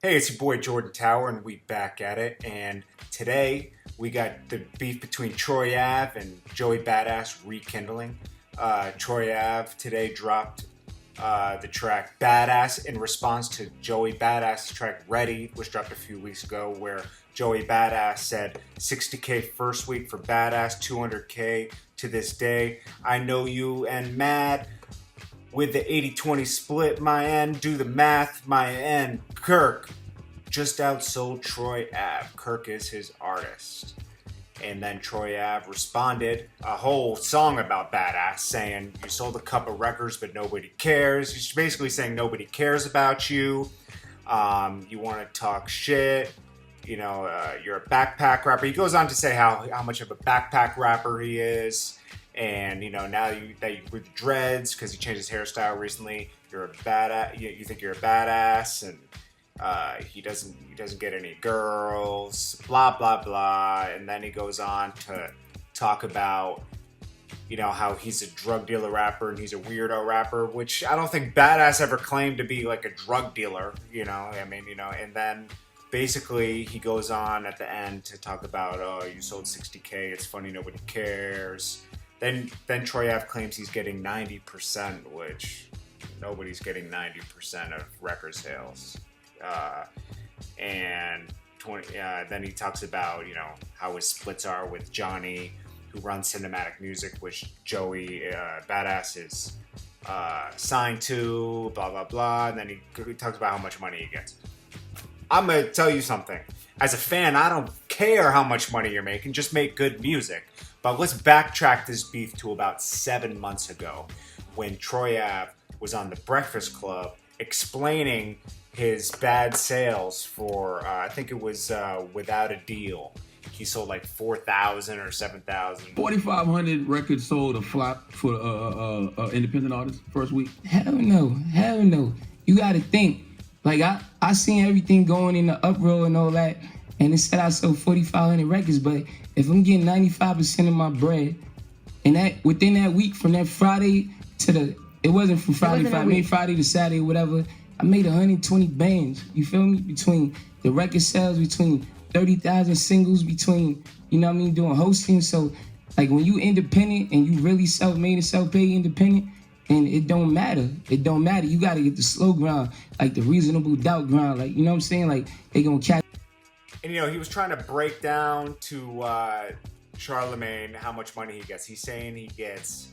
Hey, it's your boy Jordan Tower, and we back at it. And today we got the beef between Troy Ave and Joey Badass rekindling. Troy Ave today dropped the track Badass in response to Joey Badass's track Ready, which dropped a few weeks ago, where Joey Badass said 60K first week for Badass, 200K to this day. I know you and Mad with the 80-20 split, my end, do the math, my end. Kirk just outsold Troy Ave. Kirk is his artist. And then Troy Ave responded a whole song about Badass, saying, you sold a couple records, but nobody cares. He's basically saying nobody cares about you. You want to talk shit. You're a backpack rapper. He goes on to say how much of a backpack rapper he is. And now that you with dreads because he changed his hairstyle recently, you're a badass. You think you're a badass, and he doesn't get any girls. Blah blah blah. And then he goes on to talk about how he's a drug dealer rapper and he's a weirdo rapper, which I don't think Badass ever claimed to be like a drug dealer. And then basically he goes on at the end to talk about, oh, you sold 60K. It's funny, nobody cares. Then Troy Ave claims he's getting 90%, which nobody's getting 90% of record sales. Then he talks about how his splits are with Johnny, who runs Cinematic Music, which Joey Badass is signed to. Blah blah blah. And then he talks about how much money he gets. I'm gonna tell you something. As a fan, I don't care how much money you're making. Just make good music. But let's backtrack this beef to about 7 months ago when Troy Ave was on The Breakfast Club explaining his bad sales for, I think it was Without a Deal. He sold like 4,000 or 7,000. 4,500 records sold a flop for independent artists first week. Hell no. You got to think. Like I seen everything going in the uproar and all that, and it said I sold 4,500 records. But if I'm getting 95% of my bread, and that within that week, from that Friday to it wasn't from Friday to Saturday, whatever, I made 120 bands. You feel me? Between the record sales, between 30,000 singles, between doing hosting. So like when you independent and you really self-made and self-paid independent. And it don't matter. You got to get the slow grind, like the reasonable doubt grind. Like, you know what I'm saying? Like, they going to catch. And, he was trying to break down to Charlemagne how much money he gets. He's saying he gets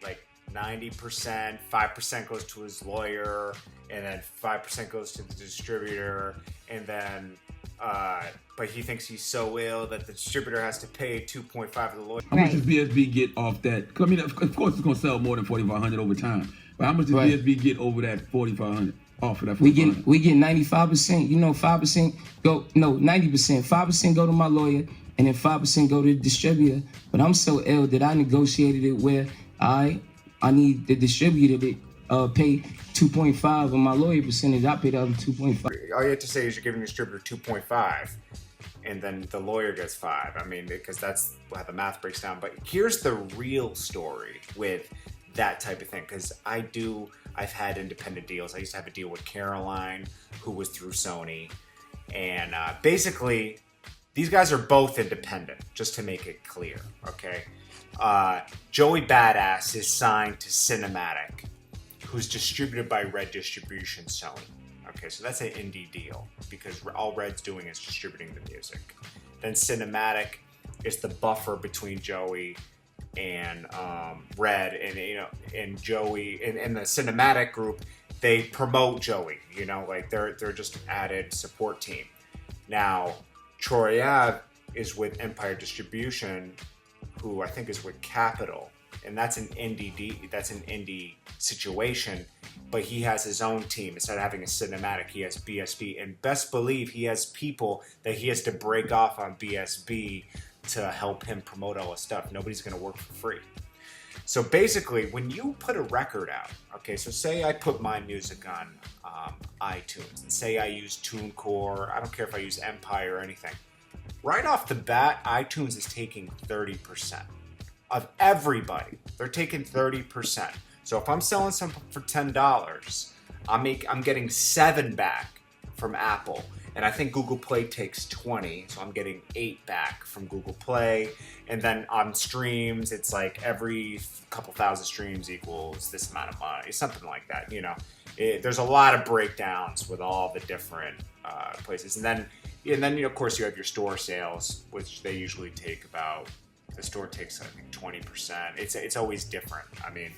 like 90%, 5% goes to his lawyer, and then 5% goes to the distributor, and then but he thinks he's so ill that the distributor has to pay 2.5 to the lawyer. How much does BSB get off that? I mean, of course, it's gonna sell more than 4,500 over time. But how much does BSB get over that 4,500 off of that? We get 95%. 5% go 90%. 5% go to my lawyer, and then 5% go to the distributor. But I'm so ill that I negotiated it where I need the distributor to pay 2.5 of my lawyer percentage. I pay the other 2.5. All you have to say is you're giving the distributor 2.5, and then the lawyer gets 5. I mean, because that's how the math breaks down. But here's the real story with that type of thing, because I've had independent deals. I used to have a deal with Caroline, who was through Sony, and basically, these guys are both independent, just to make it clear, okay? Joey Badass is signed to Cinematic, who's distributed by Red Distribution Sony. Okay, so that's an indie deal because all Red's doing is distributing the music. Then Cinematic is the buffer between Joey and Red, and Joey and the Cinematic group. They promote Joey, like they're just added support team. Now Troy Ave is with Empire Distribution, who I think is with Capital. And that's an indie situation, but he has his own team. Instead of having a Cinematic, he has BSB, and best believe he has people that he has to break off on BSB to help him promote all his stuff. Nobody's going to work for free. So basically, when you put a record out, okay, so say I put my music on iTunes, and say I use TuneCore, I don't care if I use Empire or anything. Right off the bat, iTunes is taking 30%. Of everybody, they're taking 30%. So if I'm selling something for $10, I'm getting $7 back from Apple. And I think Google Play takes 20, so I'm getting 8 back from Google Play. And then on streams, it's like every couple thousand streams equals this amount of money, something like that. There's a lot of breakdowns with all the different places. And then of course, you have your store sales, which they usually take about. The store takes, I think, 20%. It's always different. I mean,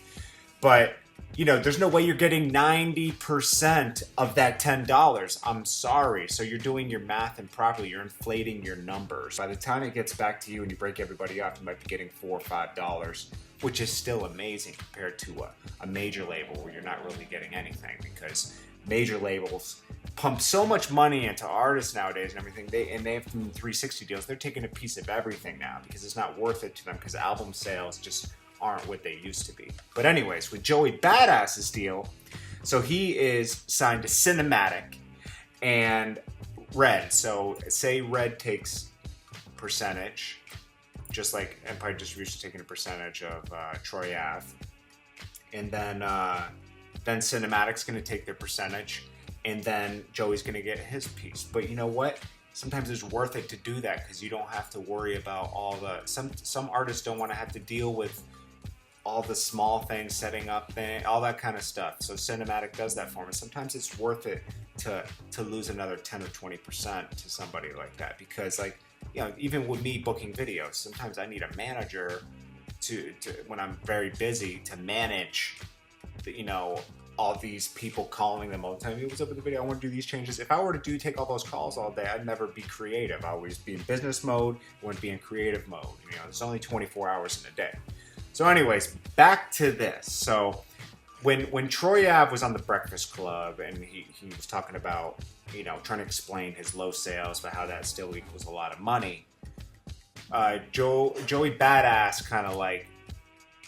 but there's no way you're getting 90% of that $10. I'm sorry. So you're doing your math improperly. You're inflating your numbers. By the time it gets back to you and you break everybody off, you might be getting $4 or $5, which is still amazing compared to a major label where you're not really getting anything, because major labels pump so much money into artists nowadays and everything. They have 360 deals. They're taking a piece of everything now because it's not worth it to them, because album sales just aren't what they used to be. But anyways, with Joey Badass's deal, so he is signed to Cinematic and Red. So say Red takes percentage, just like Empire Distribution taking a percentage of Troy Ave, and then Cinematic's going to take their percentage, and then Joey's going to get his piece. But you know what? Sometimes it's worth it to do that, because you don't have to worry about all the. Some artists don't want to have to deal with all the small things, setting up all that kind of stuff. So Cinematic does that for me. Sometimes it's worth it to lose another 10 or 20% to somebody like that, because even with me booking videos, sometimes I need a manager to when I'm very busy, to manage all these people calling them all the time. Hey, what's up with the video? I want to do these changes. If I were to take all those calls all day, I'd never be creative. I always be in business mode, wouldn't be in creative mode. There's only 24 hours in a day. So anyways, back to this. So when Troy Ave was on the Breakfast Club and he was talking about, trying to explain his low sales, but how that still equals a lot of money, Joey Badass kind of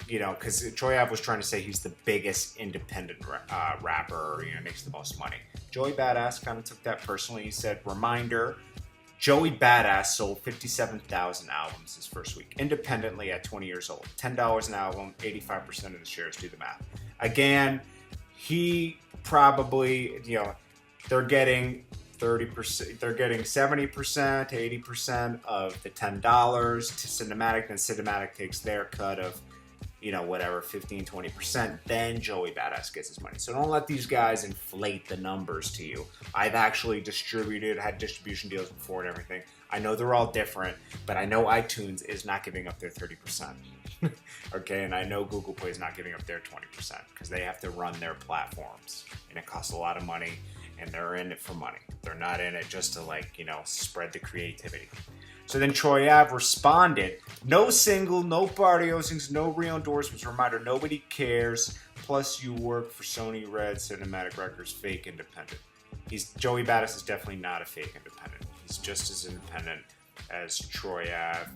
because Troy Ave was trying to say he's the biggest independent rapper, makes the most money. Joey Badass kind of took that personally. He said, reminder, Joey Badass sold 57,000 albums his first week, independently at 20 years old. $10 an album, 85% of the shares, do the math. Again, he probably, they're getting 30%, they're getting 70% to 80% of the $10 to Cinematic, then Cinematic takes their cut of, whatever, 15, 20%, then Joey Badass gets his money. So don't let these guys inflate the numbers to you. I've actually had distribution deals before and everything. I know they're all different, but I know iTunes is not giving up their 30%. Okay, and I know Google Play is not giving up their 20% because they have to run their platforms, and it costs a lot of money, and they're in it for money. They're not in it just to spread the creativity. So then Troy Ave responded, no single, no party hostings, no real endorsements. Reminder, nobody cares. Plus you work for Sony, Red, Cinematic Records, fake independent. Joey Badass is definitely not a fake independent. He's just as independent as Troy Ave,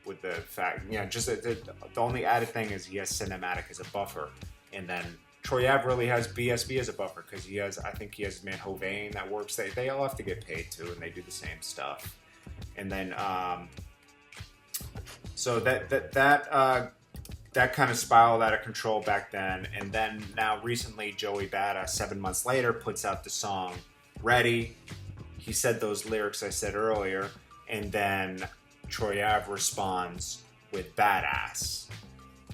with the fact, just the only added thing is he has Cinematic as a buffer. And then Troy Ave really has BSB as a buffer, because I think he has Man Hovain that works. They all have to get paid too, and they do the same stuff. And then, so that kind of spiraled out of control back then. And then now recently, Joey Badass, 7 months later, puts out the song Ready. He said those lyrics I said earlier. And then Troy Ave responds with Badass.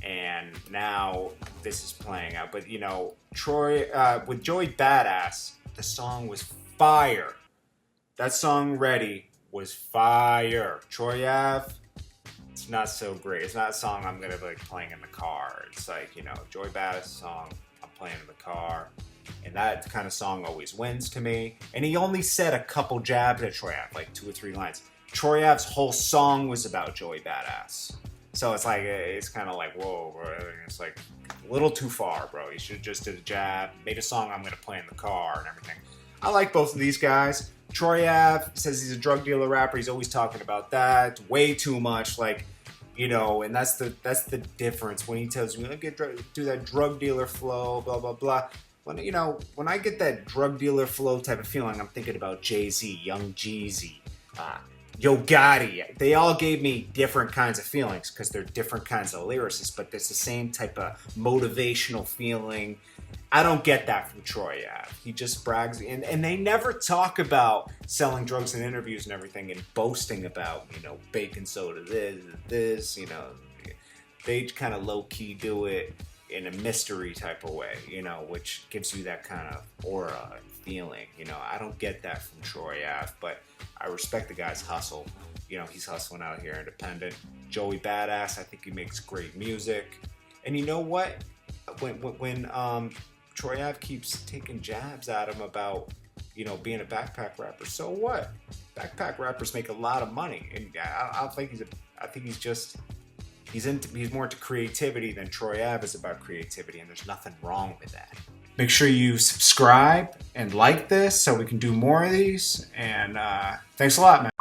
And now this is playing out. But, with Joey Badass, the song was fire. That song Ready was fire. Troy Ave, it's not so great. It's not a song I'm gonna be playing in the car. It's Joey Badass song I'm playing in the car, and that kind of song always wins to me. And he only said a couple jabs at Troy Ave, 2 or 3 lines. Troy Ave's whole song was about Joey Badass, so it's kind of whoa, bro. It's a little too far, bro. You should have just did a jab, made a song I'm gonna play in the car and everything. I like both of these guys. Troy Ave says he's a drug dealer rapper. He's always talking about that way too much, and that's the difference when he tells me, do that drug dealer flow, blah blah blah. When I get that drug dealer flow type of feeling, I'm thinking about Jay-Z, Young Jeezy, Yo Gotti. They all gave me different kinds of feelings because they're different kinds of lyricists, but it's the same type of motivational feeling, I don't get that from Troy Ave. He just brags, and they never talk about selling drugs in interviews and everything and boasting about, baking soda this, they kind of low-key do it in a mystery type of way, which gives you that kind of aura and feeling. I don't get that from Troy Ave, but I respect the guy's hustle. He's hustling out here independent. Joey Badass, I think he makes great music. And you know what? When Troy Ave keeps taking jabs at him about, being a backpack rapper, so what? Backpack rappers make a lot of money, and I think he's more into creativity than Troy Ave is about creativity, and there's nothing wrong with that. Make sure you subscribe and like this so we can do more of these, and thanks a lot, man.